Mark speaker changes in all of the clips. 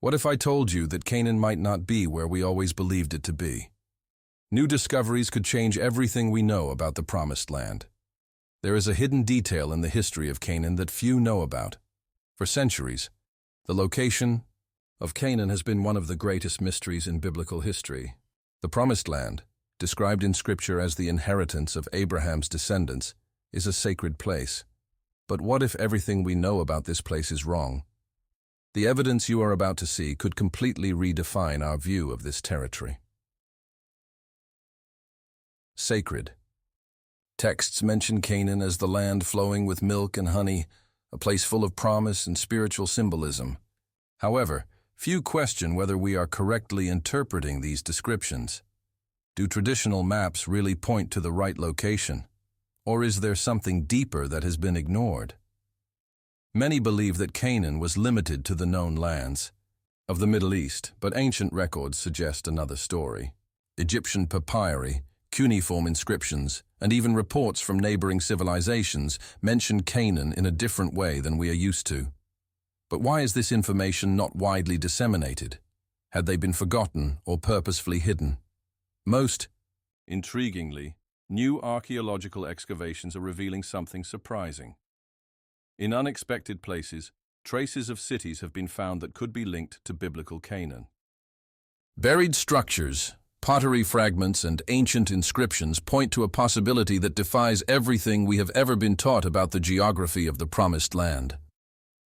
Speaker 1: What if I told you that Canaan might not be where we always believed it to be? New discoveries could change everything we know about the Promised Land. There is a hidden detail in the history of Canaan that few know about. For centuries, the location of Canaan has been one of the greatest mysteries in biblical history. The Promised Land, described in Scripture as the inheritance of Abraham's descendants, is a sacred place. But what if everything we know about this place is wrong? The evidence you are about to see could completely redefine our view of this territory. Sacred. Texts mention Canaan as the land flowing with milk and honey, a place full of promise and spiritual symbolism. However, few question whether we are correctly interpreting these descriptions. Do traditional maps really point to the right location? Or is there something deeper that has been ignored? Many believe that Canaan was limited to the known lands of the Middle East, but ancient records suggest another story. Egyptian papyri, cuneiform inscriptions, and even reports from neighboring civilizations mention Canaan in a different way than we are used to. But why is this information not widely disseminated? Had they been forgotten or purposefully hidden? Most intriguingly, new archaeological excavations are revealing something surprising. In unexpected places, traces of cities have been found that could be linked to biblical Canaan. Buried structures, pottery fragments, and ancient inscriptions point to a possibility that defies everything we have ever been taught about the geography of the Promised Land.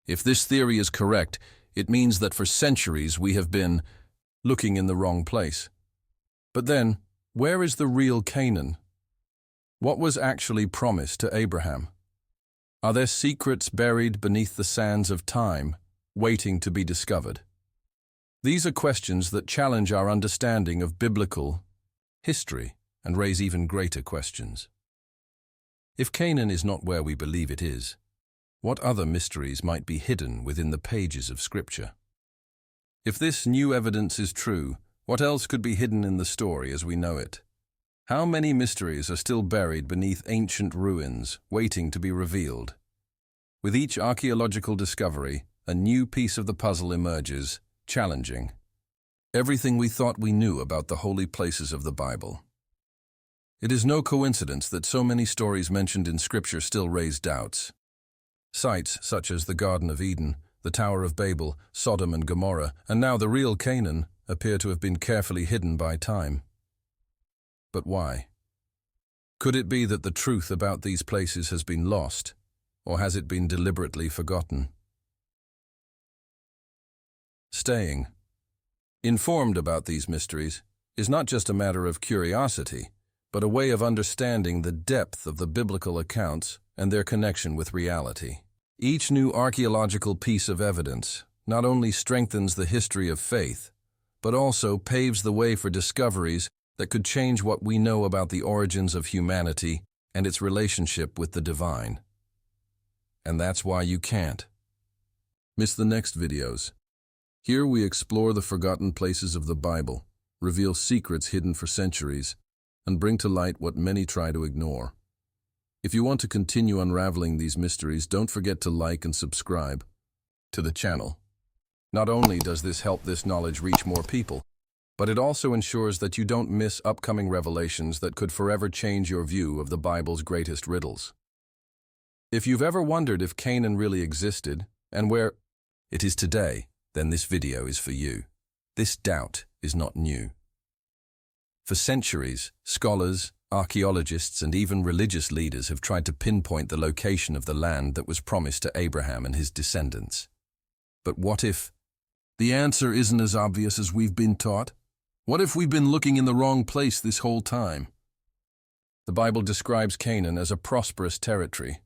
Speaker 1: If this theory is correct, it means that for centuries we have been looking in the wrong place. But then, where is the real Canaan? What was actually promised to Abraham? Are there secrets buried beneath the sands of time, waiting to be discovered? These are questions that challenge our understanding of biblical history and raise even greater questions. If Canaan is not where we believe it is, what other mysteries might be hidden within the pages of Scripture? If this new evidence is true, what else could be hidden in the story as we know it? How many mysteries are still buried beneath ancient ruins, waiting to be revealed? With each archaeological discovery, a new piece of the puzzle emerges, challenging everything we thought we knew about the holy places of the Bible. It is no coincidence that so many stories mentioned in Scripture still raise doubts. Sites such as the Garden of Eden, the Tower of Babel, Sodom and Gomorrah, and now the real Canaan, appear to have been carefully hidden by time. But why? Could it be that the truth about these places has been lost, or has it been deliberately forgotten? Staying informed about these mysteries is not just a matter of curiosity, but a way of understanding the depth of the biblical accounts and their connection with reality. Each new archaeological piece of evidence not only strengthens the history of faith, but also paves the way for discoveries that could change what we know about the origins of humanity and its relationship with the divine. And that's why you can't miss the next videos. Here we explore the forgotten places of the Bible, reveal secrets hidden for centuries, and bring to light what many try to ignore. If you want to continue unraveling these mysteries, don't forget to like and subscribe to the channel. Not only does this help this knowledge reach more people, but it also ensures that you don't miss upcoming revelations that could forever change your view of the Bible's greatest riddles. If you've ever wondered if Canaan really existed and where it is today, then this video is for you. This doubt is not new. For centuries, scholars, archaeologists, and even religious leaders have tried to pinpoint the location of the land that was promised to Abraham and his descendants. But what if the answer isn't as obvious as we've been taught? What if we've been looking in the wrong place this whole time? The Bible describes Canaan as a prosperous territory,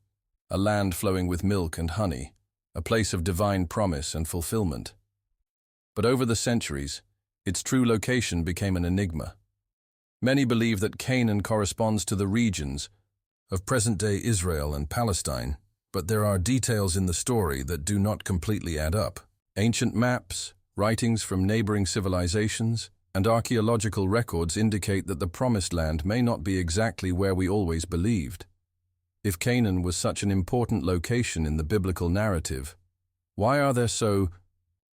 Speaker 1: a land flowing with milk and honey, a place of divine promise and fulfillment. But over the centuries, its true location became an enigma. Many believe that Canaan corresponds to the regions of present-day Israel and Palestine, but there are details in the story that do not completely add up. Ancient maps, writings from neighboring civilizations, and archaeological records indicate that the Promised Land may not be exactly where we always believed. If Canaan was such an important location in the biblical narrative, why are there so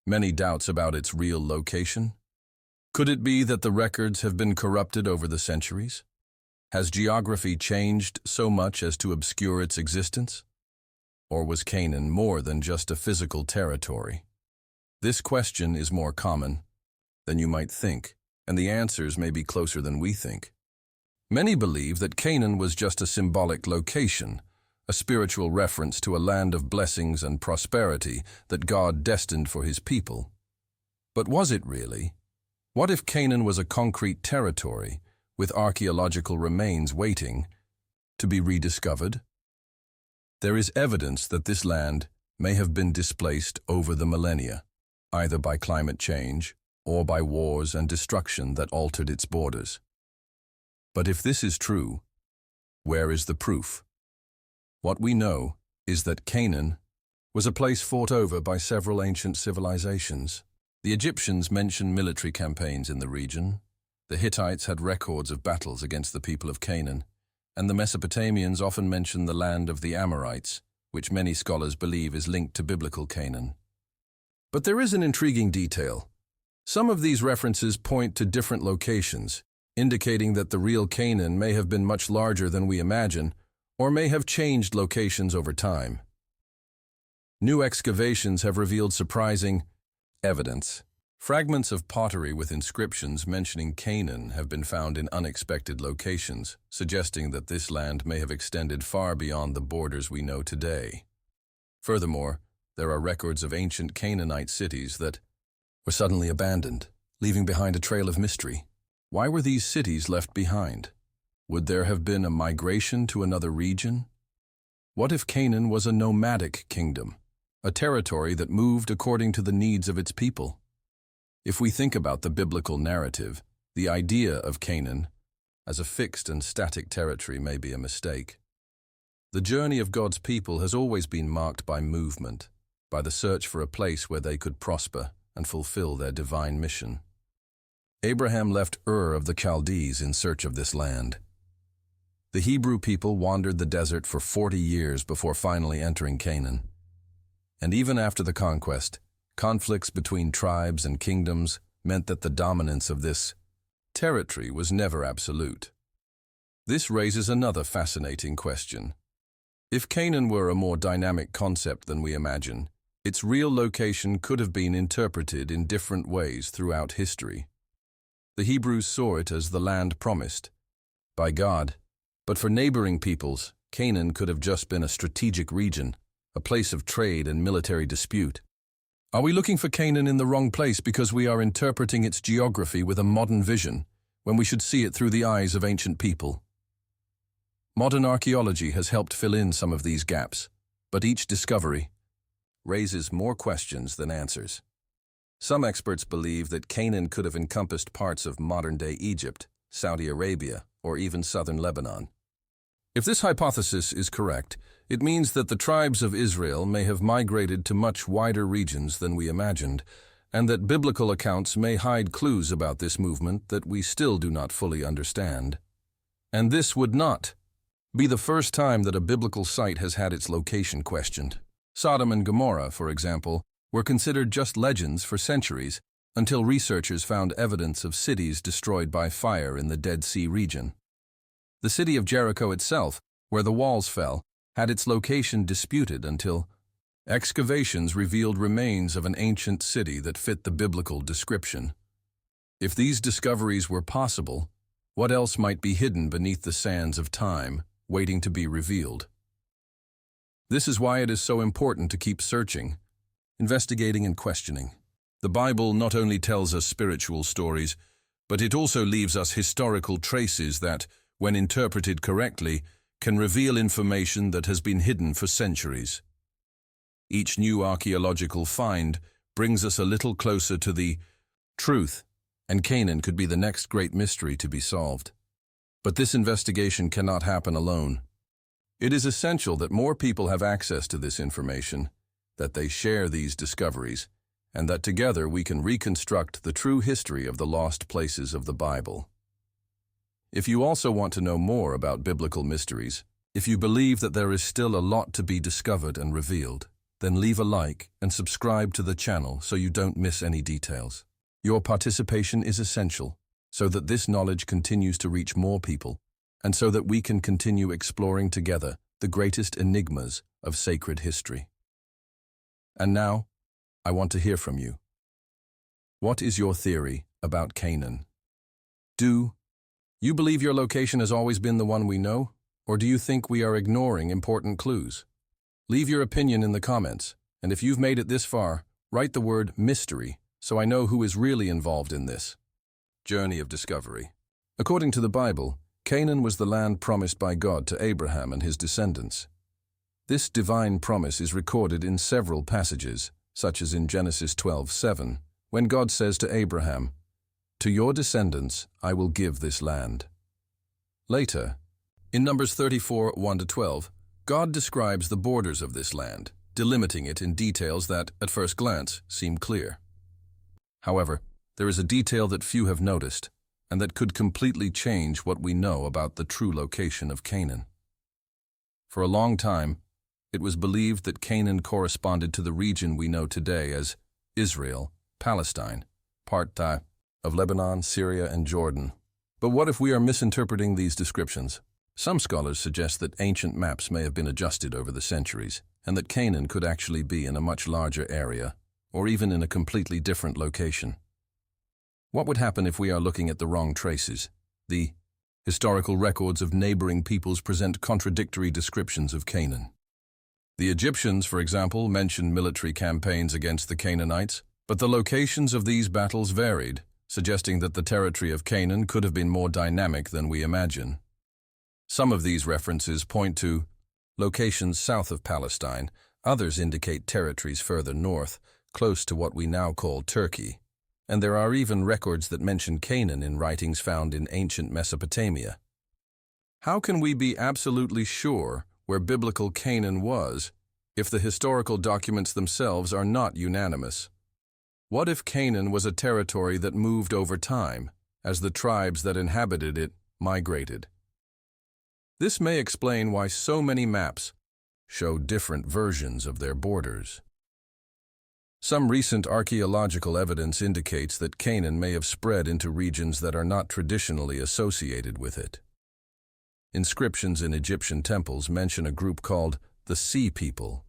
Speaker 1: Many doubts about its real location. Could it be that the records have been corrupted over the centuries? Has geography changed so much as to obscure its existence? Or was Canaan more than just a physical territory? This question is more common than you might think, and the answers may be closer than we think. Many believe that Canaan was just a symbolic location, a spiritual reference to a land of blessings and prosperity that God destined for his people. But was it really? What if Canaan was a concrete territory with archaeological remains waiting to be rediscovered? There is evidence that this land may have been displaced over the millennia, either by climate change or by wars and destruction that altered its borders. But if this is true, where is the proof? What we know is that Canaan was a place fought over by several ancient civilizations. The Egyptians mention military campaigns in the region. The Hittites had records of battles against the people of Canaan, and the Mesopotamians often mention the land of the Amorites, which many scholars believe is linked to biblical Canaan. But there is an intriguing detail. Some of these references point to different locations, indicating that the real Canaan may have been much larger than we imagine, or may have changed locations over time. New excavations have revealed surprising evidence. Fragments of pottery with inscriptions mentioning Canaan have been found in unexpected locations, suggesting that this land may have extended far beyond the borders we know today. Furthermore, there are records of ancient Canaanite cities that were suddenly abandoned, leaving behind a trail of mystery. Why were these cities left behind? Would there have been a migration to another region? What if Canaan was a nomadic kingdom, a territory that moved according to the needs of its people? If we think about the biblical narrative, the idea of Canaan as a fixed and static territory may be a mistake. The journey of God's people has always been marked by movement, by the search for a place where they could prosper and fulfill their divine mission. Abraham left Ur of the Chaldees in search of this land. The Hebrew people wandered the desert for 40 years before finally entering Canaan. And even after the conquest, conflicts between tribes and kingdoms meant that the dominance of this territory was never absolute. This raises another fascinating question. If Canaan were a more dynamic concept than we imagine, its real location could have been interpreted in different ways throughout history. The Hebrews saw it as the land promised by God, but for neighboring peoples, Canaan could have just been a strategic region, a place of trade and military dispute. Are we looking for Canaan in the wrong place because we are interpreting its geography with a modern vision, when we should see it through the eyes of ancient people? Modern archaeology has helped fill in some of these gaps, but each discovery raises more questions than answers. Some experts believe that Canaan could have encompassed parts of modern-day Egypt, Saudi Arabia, or even southern Lebanon. If this hypothesis is correct, it means that the tribes of Israel may have migrated to much wider regions than we imagined, and that biblical accounts may hide clues about this movement that we still do not fully understand. And this would not be the first time that a biblical site has had its location questioned. Sodom and Gomorrah, for example, were considered just legends for centuries until researchers found evidence of cities destroyed by fire in the Dead Sea region. The city of Jericho itself, where the walls fell, had its location disputed until excavations revealed remains of an ancient city that fit the biblical description. If these discoveries were possible, what else might be hidden beneath the sands of time, waiting to be revealed? This is why it is so important to keep searching, investigating and questioning. The Bible not only tells us spiritual stories, but it also leaves us historical traces that, when interpreted correctly, can reveal information that has been hidden for centuries. Each new archaeological find brings us a little closer to the truth, and Canaan could be the next great mystery to be solved. But this investigation cannot happen alone. It is essential that more people have access to this information, that they share these discoveries, and that together we can reconstruct the true history of the lost places of the Bible. If you also want to know more about biblical mysteries, if you believe that there is still a lot to be discovered and revealed, then leave a like and subscribe to the channel so you don't miss any details. Your participation is essential so that this knowledge continues to reach more people and so that we can continue exploring together the greatest enigmas of sacred history. And now, I want to hear from you. What is your theory about Canaan? Do you believe your location has always been the one we know, or do you think we are ignoring important clues? Leave your opinion in the comments, and if you've made it this far, write the word mystery so I know who is really involved in this journey of discovery. According to the Bible, Canaan was the land promised by God to Abraham and his descendants. This divine promise is recorded in several passages, such as in Genesis 12:7, when God says to Abraham, "To your descendants I will give this land." Later, in Numbers 34:1-12, God describes the borders of this land, delimiting it in details that, at first glance, seem clear. However, there is a detail that few have noticed, and that could completely change what we know about the true location of Canaan. For a long time, it was believed that Canaan corresponded to the region we know today as Israel, Palestine, part of Lebanon, Syria, and Jordan. But what if we are misinterpreting these descriptions? Some scholars suggest that ancient maps may have been adjusted over the centuries, and that Canaan could actually be in a much larger area, or even in a completely different location. What would happen if we are looking at the wrong traces? The historical records of neighboring peoples present contradictory descriptions of Canaan. The Egyptians, for example, mention military campaigns against the Canaanites, but the locations of these battles varied, suggesting that the territory of Canaan could have been more dynamic than we imagine. Some of these references point to locations south of Palestine, others indicate territories further north, close to what we now call Turkey. And there are even records that mention Canaan in writings found in ancient Mesopotamia. How can we be absolutely sure where biblical Canaan was if the historical documents themselves are not unanimous? What if Canaan was a territory that moved over time, as the tribes that inhabited it migrated? This may explain why so many maps show different versions of their borders. Some recent archaeological evidence indicates that Canaan may have spread into regions that are not traditionally associated with it. Inscriptions in Egyptian temples mention a group called the Sea People,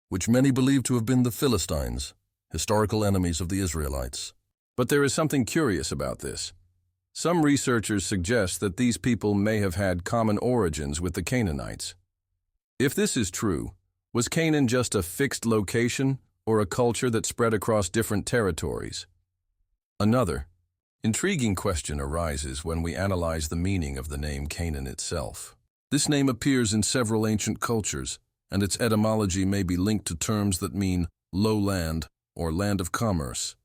Speaker 1: which many believe to have been the Philistines, historical enemies of the Israelites. But there is something curious about this. Some researchers suggest that these people may have had common origins with the Canaanites. If this is true, was Canaan just a fixed location or a culture that spread across different territories? Another intriguing question arises when we analyze the meaning of the name Canaan itself. This name appears in several ancient cultures, and its etymology may be linked to terms that mean lowland or land of commerce.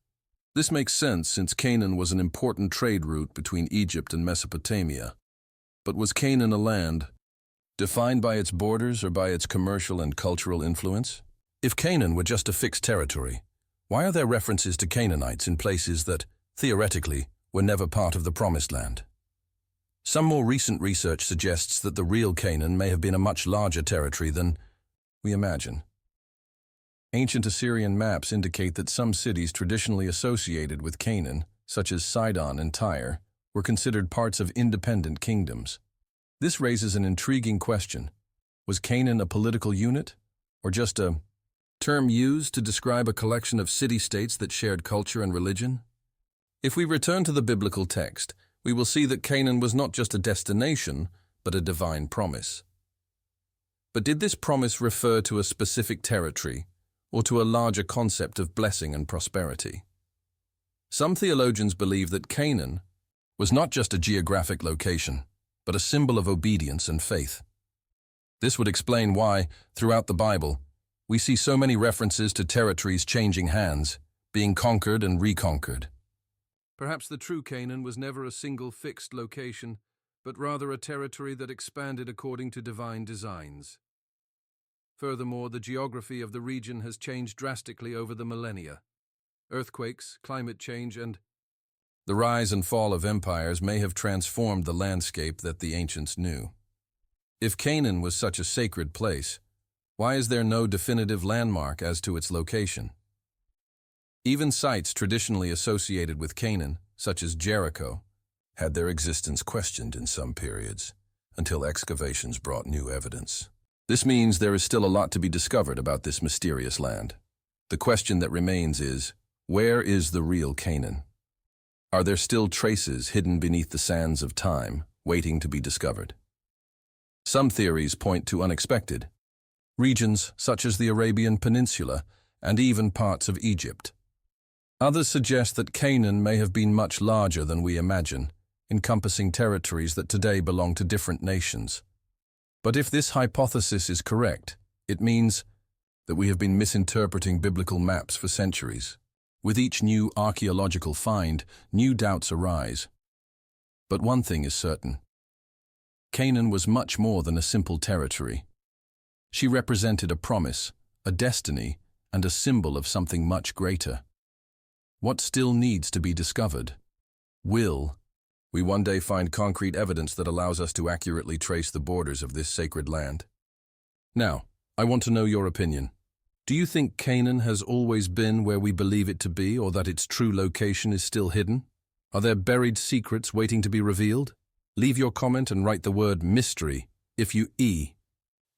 Speaker 1: This makes sense since Canaan was an important trade route between Egypt and Mesopotamia. But was Canaan a land defined by its borders or by its commercial and cultural influence? If Canaan were just a fixed territory, why are there references to Canaanites in places that, theoretically, were never part of the Promised Land? Some more recent research suggests that the real Canaan may have been a much larger territory than we imagine. Ancient Assyrian maps indicate that some cities traditionally associated with Canaan, such as Sidon and Tyre, were considered parts of independent kingdoms. This raises an intriguing question. Was Canaan a political unit, or just a term used to describe a collection of city-states that shared culture and religion? If we return to the biblical text, we will see that Canaan was not just a destination, but a divine promise. But did this promise refer to a specific territory, or to a larger concept of blessing and prosperity? Some theologians believe that Canaan was not just a geographic location, but a symbol of obedience and faith. This would explain why, throughout the Bible, we see so many references to territories changing hands, being conquered and reconquered. Perhaps the true Canaan was never a single fixed location, but rather a territory that expanded according to divine designs. Furthermore, the geography of the region has changed drastically over the millennia. Earthquakes, climate change, and the rise and fall of empires may have transformed the landscape that the ancients knew. If Canaan was such a sacred place, Why is there no definitive landmark as to its location? Even sites traditionally associated with Canaan, such as Jericho, had their existence questioned in some periods, until excavations brought new evidence. This means there is still a lot to be discovered about this mysterious land. The question that remains is, where is the real Canaan? Are there still traces hidden beneath the sands of time, waiting to be discovered? Some theories point to unexpected regions such as the Arabian Peninsula and even parts of Egypt. Others suggest that Canaan may have been much larger than we imagine, encompassing territories that today belong to different nations. But if this hypothesis is correct, it means that we have been misinterpreting biblical maps for centuries. With each new archaeological find, new doubts arise. But one thing is certain. Canaan was much more than a simple territory. She represented a promise, a destiny, and a symbol of something much greater. What still needs to be discovered? Will we one day find concrete evidence that allows us to accurately trace the borders of this sacred land? Now, I want to know your opinion. Do you think Canaan has always been where we believe it to be, or that its true location is still hidden? Are there buried secrets waiting to be revealed? Leave your comment and write the word mystery if you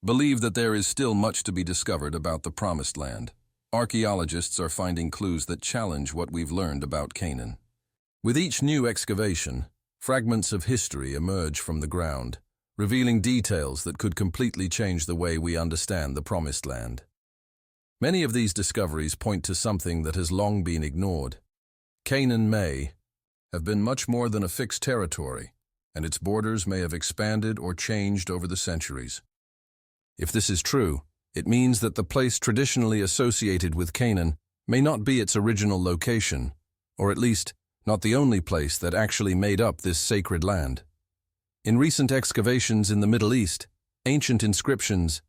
Speaker 1: believe that there is still much to be discovered about the Promised Land. Archaeologists are finding clues that challenge what we've learned about Canaan. With each new excavation, fragments of history emerge from the ground, revealing details that could completely change the way we understand the Promised Land. Many of these discoveries point to something that has long been ignored. Canaan may have been much more than a fixed territory, and its borders may have expanded or changed over the centuries. If this is true, it means that the place traditionally associated with Canaan may not be its original location, or at least not the only place that actually made up this sacred land. In recent excavations in the Middle East, ancient inscriptions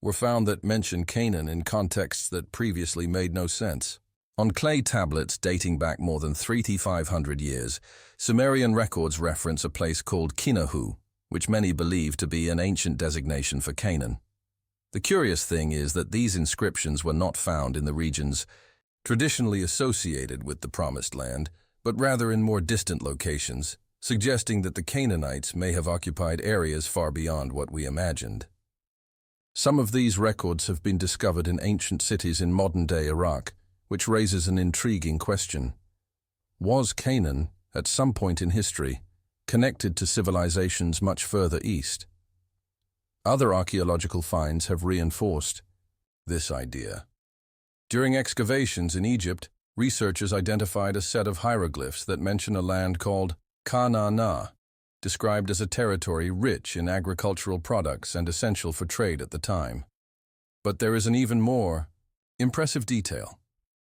Speaker 1: were found that mention Canaan in contexts that previously made no sense. On clay tablets dating back more than 3,500 years, Sumerian records reference a place called Kinahu, which many believe to be an ancient designation for Canaan. The curious thing is that these inscriptions were not found in the regions traditionally associated with the Promised Land, but rather in more distant locations, suggesting that the Canaanites may have occupied areas far beyond what we imagined. Some of these records have been discovered in ancient cities in modern-day Iraq, which raises an intriguing question. Was Canaan, at some point in history, connected to civilizations much further east? Other archaeological finds have reinforced this idea. During excavations in Egypt, researchers identified a set of hieroglyphs that mention a land called Canaan, described as a territory rich in agricultural products and essential for trade at the time. But there is an even more impressive detail.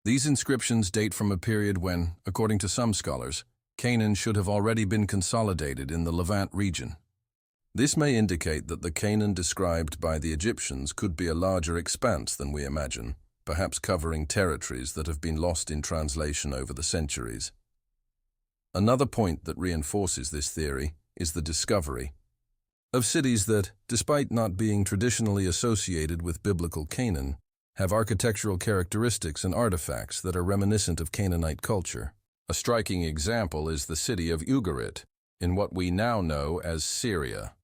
Speaker 1: These inscriptions date from a period when, according to some scholars, Canaan should have already been consolidated in the Levant region. This may indicate that the Canaan described by the Egyptians could be a larger expanse than we imagine, perhaps covering territories that have been lost in translation over the centuries. Another point that reinforces this theory is the discovery of cities that, despite not being traditionally associated with biblical Canaan, have architectural characteristics and artifacts that are reminiscent of Canaanite culture. A striking example is the city of Ugarit, in what we now know as Syria.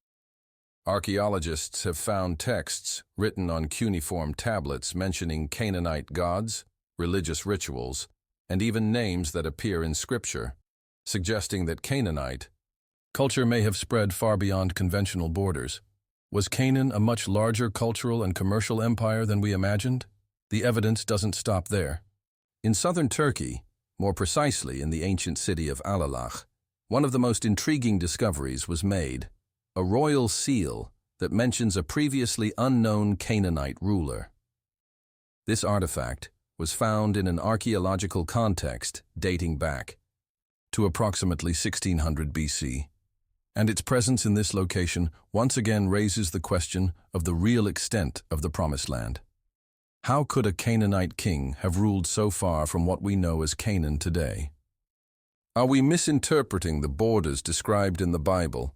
Speaker 1: Archaeologists have found texts written on cuneiform tablets mentioning Canaanite gods, religious rituals, and even names that appear in Scripture, suggesting that Canaanite culture may have spread far beyond conventional borders. Was Canaan a much larger cultural and commercial empire than we imagined? The evidence doesn't stop there. In southern Turkey, more precisely in the ancient city of Alalakh, one of the most intriguing discoveries was made: a royal seal that mentions a previously unknown Canaanite ruler. This artifact was found in an archaeological context dating back to approximately 1600 BC, and its presence in this location once again raises the question of the real extent of the Promised Land. How could a Canaanite king have ruled so far from what we know as Canaan today? Are we misinterpreting the borders described in the Bible?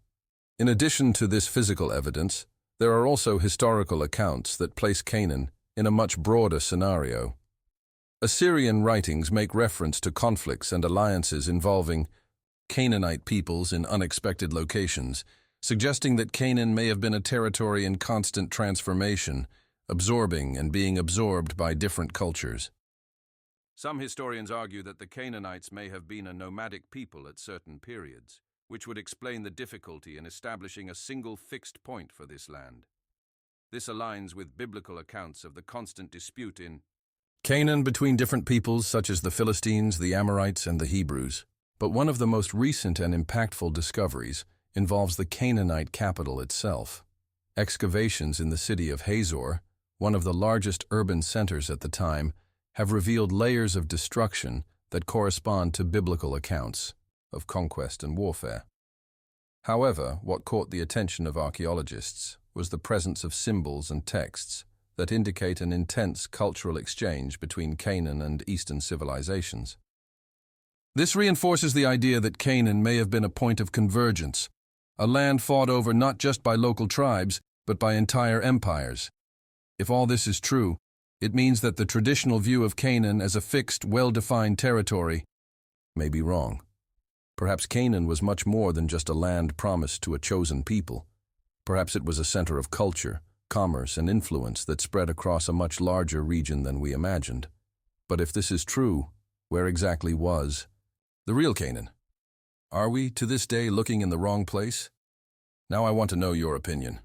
Speaker 1: In addition to this physical evidence, There are also historical accounts that place Canaan in a much broader scenario. Assyrian writings make reference to conflicts and alliances involving Canaanite peoples in unexpected locations, suggesting that Canaan may have been a territory in constant transformation, absorbing and being absorbed by different cultures. Some historians argue that the Canaanites may have been a nomadic people at certain periods, which would explain the difficulty in establishing a single fixed point for this land. This aligns with biblical accounts of the constant dispute in Canaan between different peoples such as the Philistines, the Amorites, and the Hebrews. But one of the most recent and impactful discoveries involves the Canaanite capital itself. Excavations in the city of Hazor, one of the largest urban centers at the time, have revealed layers of destruction that correspond to biblical accounts of conquest and warfare. However, what caught the attention of archaeologists was the presence of symbols and texts that indicate an intense cultural exchange between Canaan and Eastern civilizations. This reinforces the idea that Canaan may have been a point of convergence, a land fought over not just by local tribes, but by entire empires. If all this is true, it means that the traditional view of Canaan as a fixed, well-defined territory may be wrong. Perhaps Canaan was much more than just a land promised to a chosen people. Perhaps it was a center of culture, commerce, and influence that spread across a much larger region than we imagined. But if this is true, where exactly was the real Canaan? Are we, to this day, looking in the wrong place? Now I want to know your opinion.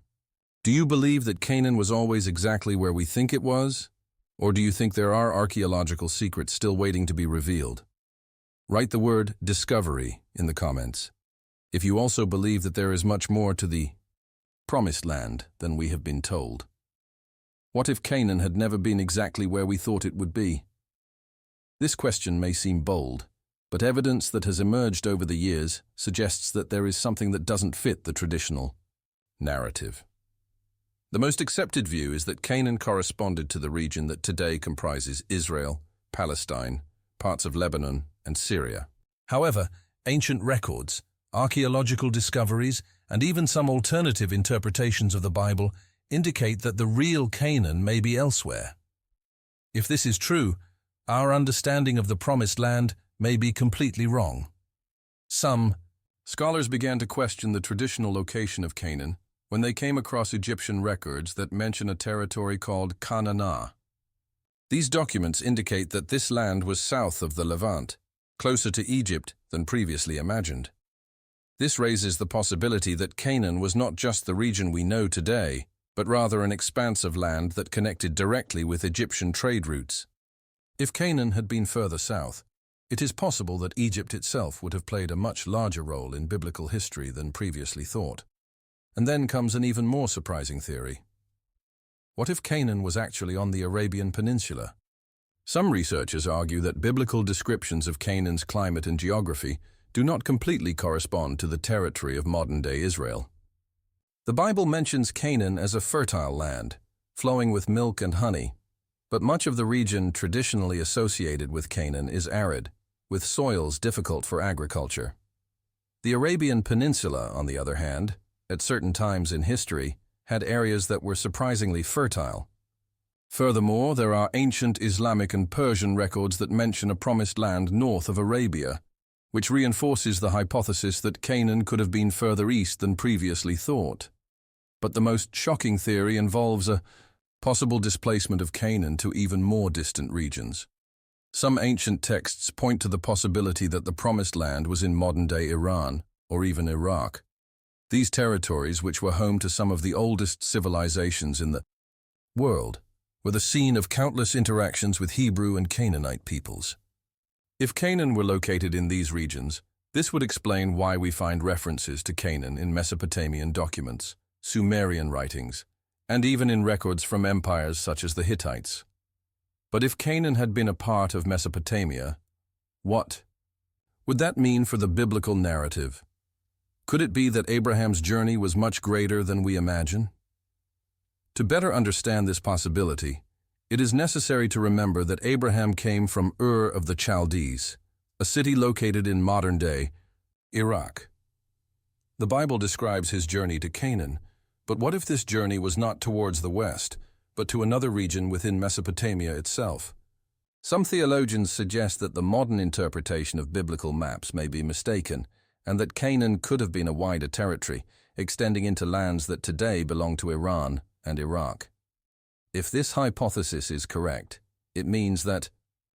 Speaker 1: Do you believe that Canaan was always exactly where we think it was? Or do you think there are archaeological secrets still waiting to be revealed? Write the word discovery in the comments. If you also believe that there is much more to the promised land than we have been told. What if Canaan had never been exactly where we thought it would be? This question may seem bold, but evidence that has emerged over the years suggests that there is something that doesn't fit the traditional narrative. The most accepted view is that Canaan corresponded to the region that today comprises Israel, Palestine, parts of Lebanon, and Syria. However, ancient records, archaeological discoveries, and even some alternative interpretations of the Bible indicate that the real Canaan may be elsewhere. If this is true, our understanding of the Promised Land may be completely wrong. Some scholars began to question the traditional location of Canaan when they came across Egyptian records that mention a territory called Canaan. These documents indicate that this land was south of the Levant, closer to Egypt than previously imagined. This raises the possibility that Canaan was not just the region we know today, but rather an expanse of land that connected directly with Egyptian trade routes. If Canaan had been further south, it is possible that Egypt itself would have played a much larger role in biblical history than previously thought. And then comes an even more surprising theory. What if Canaan was actually on the Arabian Peninsula? Some researchers argue that biblical descriptions of Canaan's climate and geography do not completely correspond to the territory of modern-day Israel. The Bible mentions Canaan as a fertile land, flowing with milk and honey, but much of the region traditionally associated with Canaan is arid, with soils difficult for agriculture. The Arabian Peninsula, on the other hand, at certain times in history, had areas that were surprisingly fertile. Furthermore, there are ancient Islamic and Persian records that mention a promised land north of Arabia, which reinforces the hypothesis that Canaan could have been further east than previously thought. But the most shocking theory involves a possible displacement of Canaan to even more distant regions. Some ancient texts point to the possibility that the Promised Land was in modern-day Iran or even Iraq. These territories, which were home to some of the oldest civilizations in the world, were the scene of countless interactions with Hebrew and Canaanite peoples. If Canaan were located in these regions, this would explain why we find references to Canaan in Mesopotamian documents, Sumerian writings, and even in records from empires such as the Hittites. But if Canaan had been a part of Mesopotamia, what would that mean for the biblical narrative? Could it be that Abraham's journey was much greater than we imagine? To better understand this possibility, it is necessary to remember that Abraham came from Ur of the Chaldees, a city located in modern-day Iraq. The Bible describes his journey to Canaan, But what if this journey was not towards the west, but to another region within Mesopotamia itself? Some theologians suggest that the modern interpretation of biblical maps may be mistaken, and that Canaan could have been a wider territory, extending into lands that today belong to Iran and Iraq. If this hypothesis is correct, it means that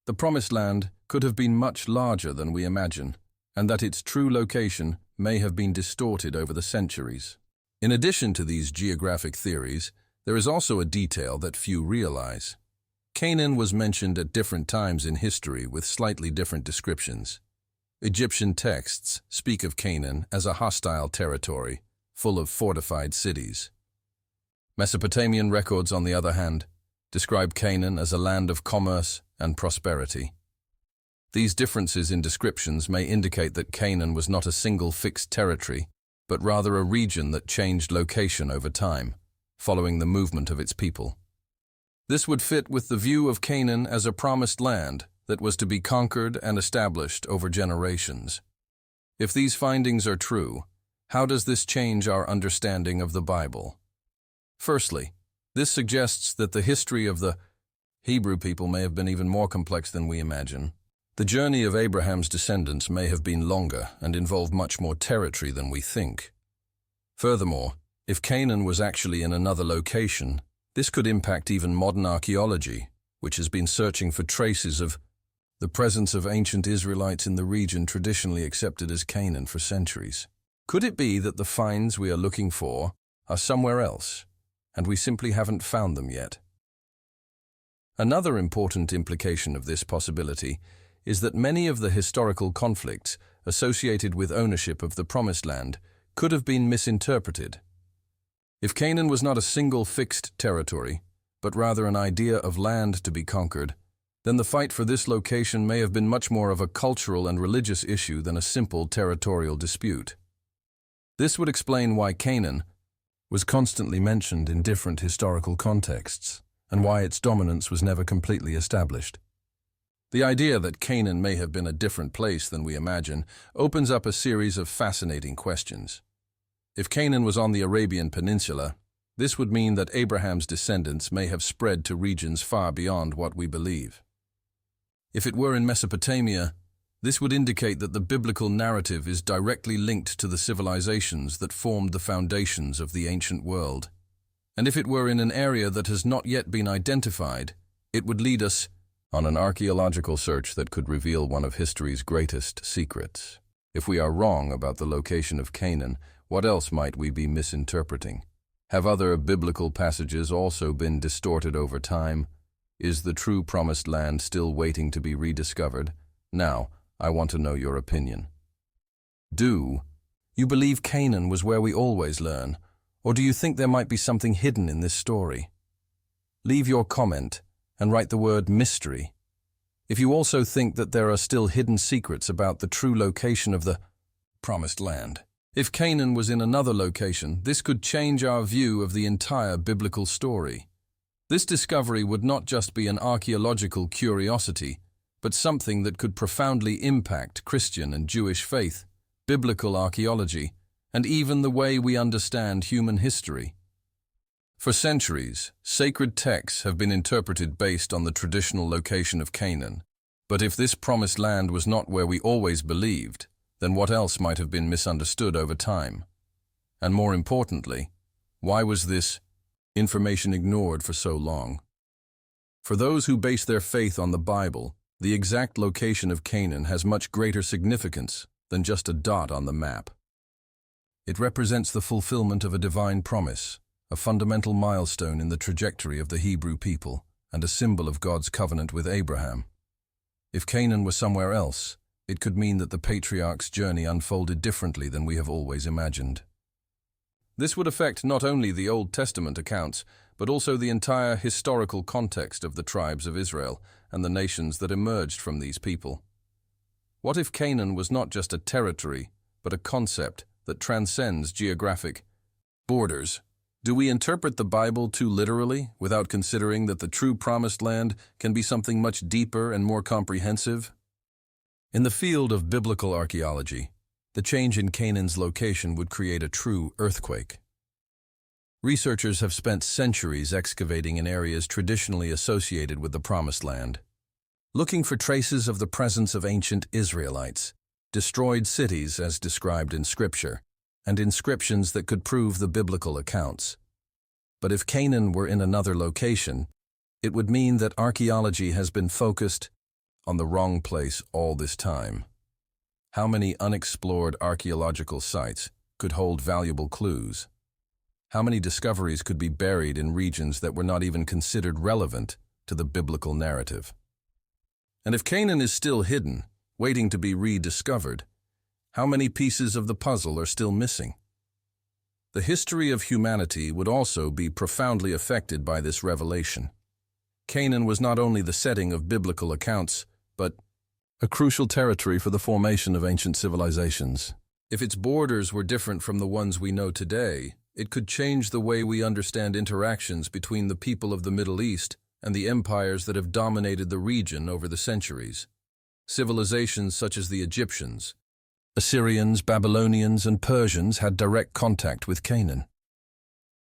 Speaker 1: the Promised Land could have been much larger than we imagine, and that its true location may have been distorted over the centuries. In addition to these geographic theories, there is also a detail that few realize. Canaan was mentioned at different times in history with slightly different descriptions. Egyptian texts speak of Canaan as a hostile territory, full of fortified cities. Mesopotamian records, on the other hand, describe Canaan as a land of commerce and prosperity. These differences in descriptions may indicate that Canaan was not a single fixed territory, but rather a region that changed location over time, following the movement of its people. This would fit with the view of Canaan as a promised land that was to be conquered and established over generations. If these findings are true, how does this change our understanding of the Bible? Firstly, this suggests that the history of the Hebrew people may have been even more complex than we imagine. The journey of Abraham's descendants may have been longer and involved much more territory than we think. Furthermore, if Canaan was actually in another location, this could impact even modern archaeology, which has been searching for traces of the presence of ancient Israelites in the region traditionally accepted as Canaan for centuries. Could it be that the finds we are looking for are somewhere else, and we simply haven't found them yet? Another important implication of this possibility is that many of the historical conflicts associated with ownership of the Promised Land could have been misinterpreted. If Canaan was not a single fixed territory, but rather an idea of land to be conquered, then the fight for this location may have been much more of a cultural and religious issue than a simple territorial dispute. This would explain why Canaan was constantly mentioned in different historical contexts, and why its dominance was never completely established. The idea that Canaan may have been a different place than we imagine opens up a series of fascinating questions. If Canaan was on the Arabian Peninsula, this would mean that Abraham's descendants may have spread to regions far beyond what we believe. If it were in Mesopotamia, this would indicate that the biblical narrative is directly linked to the civilizations that formed the foundations of the ancient world. And if it were in an area that has not yet been identified, it would lead us on an archaeological search that could reveal one of history's greatest secrets. If we are wrong about the location of Canaan, what else might we be misinterpreting? Have other biblical passages also been distorted over time? Is the true Promised Land still waiting to be rediscovered? Now, I want to know your opinion. Do you believe Canaan was where we always learn, or do you think there might be something hidden in this story? Leave your comment and write the word mystery. If you also think that there are still hidden secrets about the true location of the Promised Land. If Canaan was in another location, this could change our view of the entire biblical story. This discovery would not just be an archaeological curiosity, but something that could profoundly impact Christian and Jewish faith, biblical archaeology, and even the way we understand human history. For centuries, sacred texts have been interpreted based on the traditional location of Canaan. But if this Promised Land was not where we always believed, then what else might have been misunderstood over time? And more importantly, why was this information ignored for so long? For those who base their faith on the Bible, the exact location of Canaan has much greater significance than just a dot on the map. It represents the fulfillment of a divine promise, a fundamental milestone in the trajectory of the Hebrew people, and a symbol of God's covenant with Abraham. If Canaan were somewhere else, it could mean that the patriarch's journey unfolded differently than we have always imagined. This would affect not only the Old Testament accounts, but also the entire historical context of the tribes of Israel and the nations that emerged from these people. What if Canaan was not just a territory, but a concept that transcends geographic borders? Do we interpret the Bible too literally, without considering that the true Promised Land can be something much deeper and more comprehensive? In the field of biblical archaeology, the change in Canaan's location would create a true earthquake. Researchers have spent centuries excavating in areas traditionally associated with the Promised Land, looking for traces of the presence of ancient Israelites, destroyed cities as described in Scripture, and inscriptions that could prove the biblical accounts. But if Canaan were in another location, it would mean that archaeology has been focused on the wrong place all this time. How many unexplored archaeological sites could hold valuable clues? How many discoveries could be buried in regions that were not even considered relevant to the biblical narrative? And if Canaan is still hidden, waiting to be rediscovered, how many pieces of the puzzle are still missing? The history of humanity would also be profoundly affected by this revelation. Canaan was not only the setting of biblical accounts, but a crucial territory for the formation of ancient civilizations. If its borders were different from the ones we know today, it could change the way we understand interactions between the people of the Middle East and the empires that have dominated the region over the centuries. Civilizations such as the Egyptians, Assyrians, Babylonians, and Persians had direct contact with Canaan.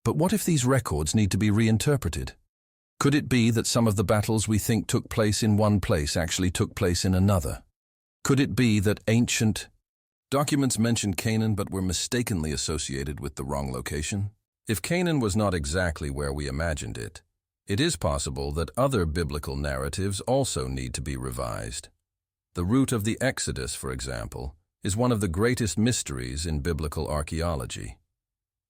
Speaker 1: But what if these records need to be reinterpreted? Could it be that some of the battles we think took place in one place actually took place in another? Could it be that ancient documents mentioned Canaan but were mistakenly associated with the wrong location? If Canaan was not exactly where we imagined it, it is possible that other biblical narratives also need to be revised. The route of the Exodus, for example, is one of the greatest mysteries in biblical archaeology.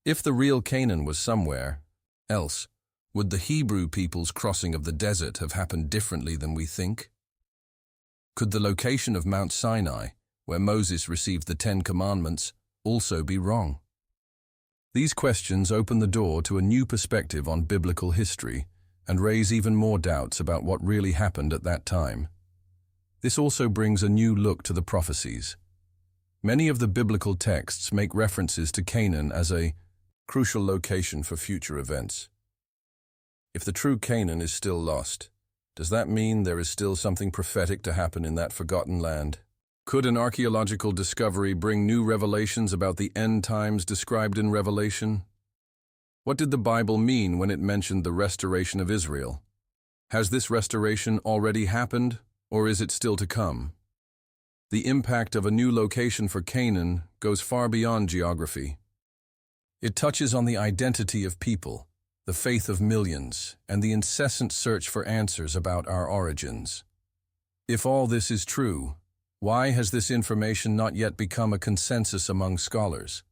Speaker 1: If the real Canaan was somewhere else, would the Hebrew people's crossing of the desert have happened differently than we think? Could the location of Mount Sinai, where Moses received the Ten Commandments, also be wrong? These questions open the door to a new perspective on biblical history and raise even more doubts about what really happened at that time. This also brings a new look to the prophecies. Many of the biblical texts make references to Canaan as a crucial location for future events. If the true Canaan is still lost, does that mean there is still something prophetic to happen in that forgotten land? Could an archaeological discovery bring new revelations about the end times described in Revelation? What did the Bible mean when it mentioned the restoration of Israel? Has this restoration already happened, or is it still to come? The impact of a new location for Canaan goes far beyond geography. It touches on the identity of people, the faith of millions, and the incessant search for answers about our origins. If all this is true, why has this information not yet become a consensus among scholars?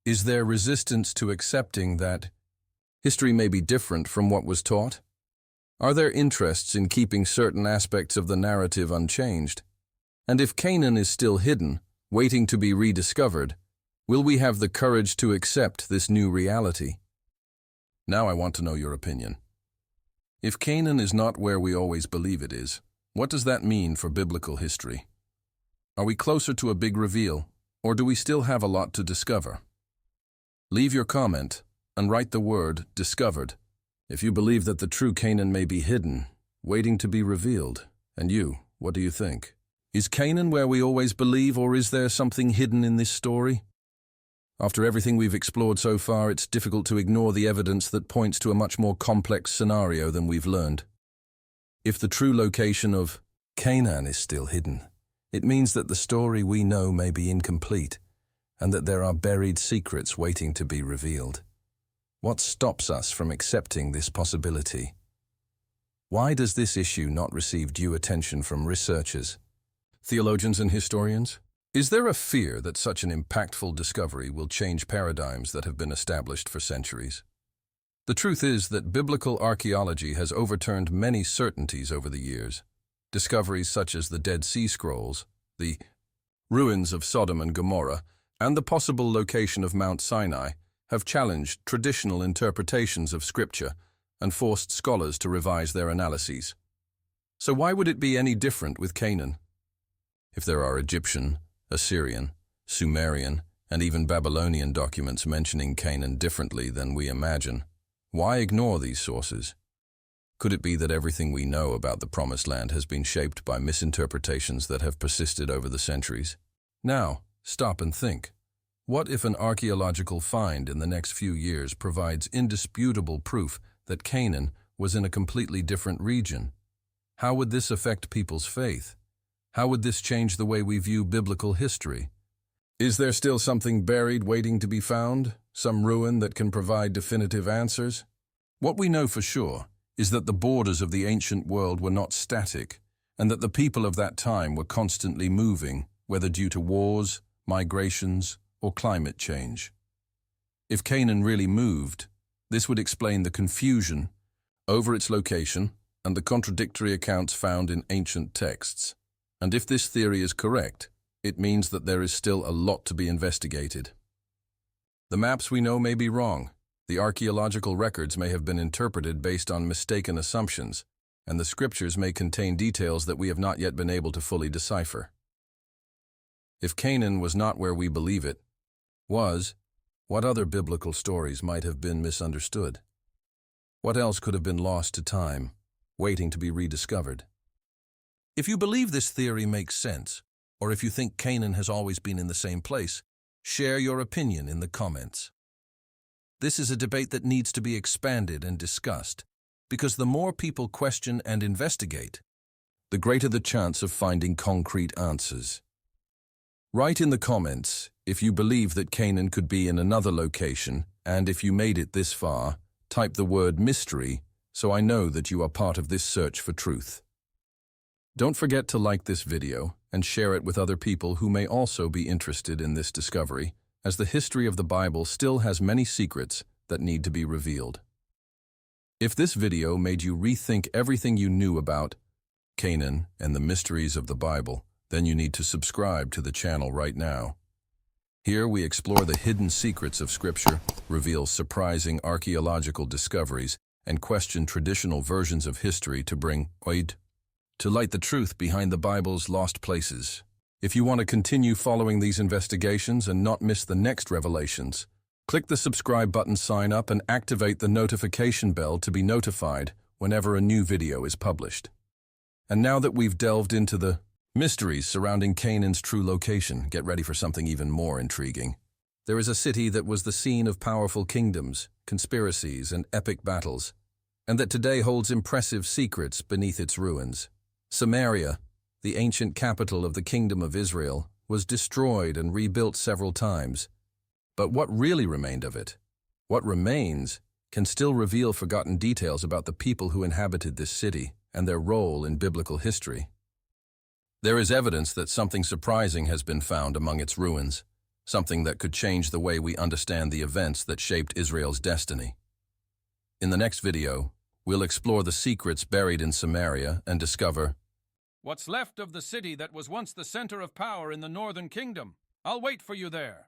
Speaker 1: Is there resistance to accepting that history may be different from what was taught? Are there interests in keeping certain aspects of the narrative unchanged? And if Canaan is still hidden, waiting to be rediscovered, will we have the courage to accept this new reality? Now I want to know your opinion. If Canaan is not where we always believe it is, what does that mean for biblical history? Are we closer to a big reveal, or do we still have a lot to discover? Leave your comment and write the word "discovered" if you believe that the true Canaan may be hidden, waiting to be revealed. And you, what do you think? Is Canaan where we always believe, or is there something hidden in this story? After everything we've explored so far, it's difficult to ignore the evidence that points to a much more complex scenario than we've learned. If the true location of Canaan is still hidden, it means that the story we know may be incomplete, and that there are buried secrets waiting to be revealed. What stops us from accepting this possibility? Why does this issue not receive due attention from researchers, theologians, and historians? Is there a fear that such an impactful discovery will change paradigms that have been established for centuries? The truth is that biblical archaeology has overturned many certainties over the years. Discoveries such as the Dead Sea Scrolls, the ruins of Sodom and Gomorrah, and the possible location of Mount Sinai have challenged traditional interpretations of Scripture and forced scholars to revise their analyses. So why would it be any different with Canaan? If there are Egyptian, Assyrian, Sumerian, and even Babylonian documents mentioning Canaan differently than we imagine, why ignore these sources? Could it be that everything we know about the Promised Land has been shaped by misinterpretations that have persisted over the centuries? Now, stop and think. What if an archaeological find in the next few years provides indisputable proof that Canaan was in a completely different region? How would this affect people's faith? How would this change the way we view biblical history? Is there still something buried waiting to be found? Some ruin that can provide definitive answers? What we know for sure is that the borders of the ancient world were not static, and that the people of that time were constantly moving, whether due to wars, migrations, or climate change. If Canaan really moved, this would explain the confusion over its location and the contradictory accounts found in ancient texts. And if this theory is correct, it means that there is still a lot to be investigated. The maps we know may be wrong. The archaeological records may have been interpreted based on mistaken assumptions, and the scriptures may contain details that we have not yet been able to fully decipher. If Canaan was not where we believe it was, what other biblical stories might have been misunderstood? What else could have been lost to time, waiting to be rediscovered? If you believe this theory makes sense, or if you think Canaan has always been in the same place, share your opinion in the comments. This is a debate that needs to be expanded and discussed, because the more people question and investigate, the greater the chance of finding concrete answers. Write in the comments if you believe that Canaan could be in another location, and if you made it this far, type the word mystery so I know that you are part of this search for truth. Don't forget to like this video and share it with other people who may also be interested in this discovery, as the history of the Bible still has many secrets that need to be revealed. If this video made you rethink everything you knew about Canaan and the mysteries of the Bible, then you need to subscribe to the channel right now. Here we explore the hidden secrets of Scripture, reveal surprising archaeological discoveries, and question traditional versions of history to bring to light the truth behind the Bible's lost places. If you want to continue following these investigations and not miss the next revelations, click the subscribe button, sign up, and activate the notification bell to be notified whenever a new video is published. And now that we've delved into the mysteries surrounding Canaan's true location, get ready for something even more intriguing. There is a city that was the scene of powerful kingdoms, conspiracies, and epic battles, and that today holds impressive secrets beneath its ruins. Samaria, the ancient capital of the Kingdom of Israel, was destroyed and rebuilt several times. But what really remained of it? What remains can still reveal forgotten details about the people who inhabited this city and their role in biblical history. There is evidence that something surprising has been found among its ruins, something that could change the way we understand the events that shaped Israel's destiny. In the next video, we'll explore the secrets buried in Samaria and discover
Speaker 2: what's left of the city that was once the center of power in the northern kingdom. I'll wait for you there.